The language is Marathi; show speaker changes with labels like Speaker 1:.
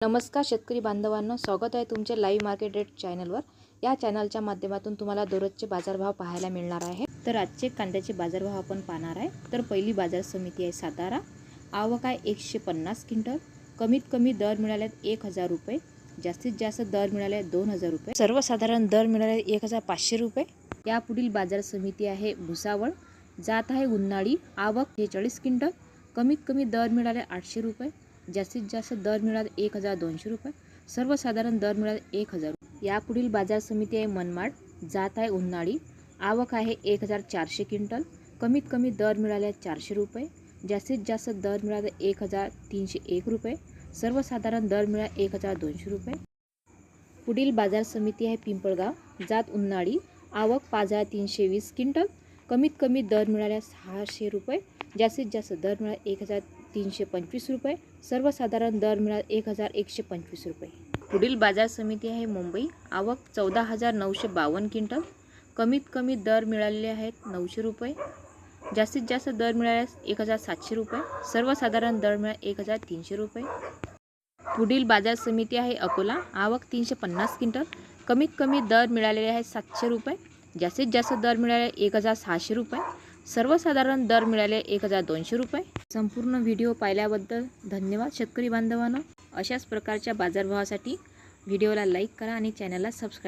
Speaker 1: नमस्कार शेतकरी बांधवांनो, स्वागत आहे तुमचे लाईव्ह मार्केट रेट चॅनलवर। या चॅनलच्या माध्यमातून तुम्हाला दररोजचे बाजारभाव पाहायला मिळणार आहे। तर आजचे कांद्याचे बाजारभाव आपण पाहणार आहे। तर पहिली बाजार समिती आहे सातारा। आवक आहे 150 क्विंटल। कमीत कमी दर मिळाले 1000 रुपये, जास्तीत जास्त दर मिळाले 2000 रुपये, सर्वसाधारण दर मिळाले 1500 रुपये। या पुढील बाजार समिती आहे भुसावळ। जात आहे उन्हाळी। आवक 46 क्विंटल। कमीत कमी दर मिळाले 800 रुपये, जास्तीत जास्त दर मिळाले 1200 रुपये, सर्वसाधारण दर मिळाले 1000 रुपये। या पुढील बाजार समिती आहे मनमाड। जात आहे उन्हाळी। आवक आहे 1400 क्विंटल। कमीत कमी दर मिळाले 400 रुपये, जास्तीत जास्त दर मिळाले 1301 रुपये, सर्वसाधारण दर मिळाले 1200 रुपये। पुढील बाजार समिती आहे पिंपळगाव। जात उन्हाळी। आवक 5320 क्विंटल। कमीत कमी दर मिळाले 600 रुपये, जास्तीत जास्त दर मिळाले 1325 रुपये, सर्वसाधारण दर मिळाले 1125 रुपये। पुढील बाजार समिती आहे मुंबई। आवक 14952 क्विंटल। कमीत कमी दर मिळालेले आहेत 900 रुपये, जास्तीत जास्त दर मिळाले 1700 रुपये, सर्वसाधारण दर मिळाले 1300 रुपये। पुढील बाजार समिती आहे अकोला। आवक 350 क्विंटल। कमीत कमी दर मिळालेले आहेत 700 रुपये, जास्तीत जास्त दर मिळाले 1600 रुपये, सर्वसाधारण दर मिळाले 1200 रुपये। संपूर्ण व्हिडिओ पाहिल्याबद्दल धन्यवाद शेतकरी बांधवांनो। अशाच प्रकारच्या बाजारभावासाठी व्हिडिओला लाईक करा आणि चॅनलला सबस्क्राईब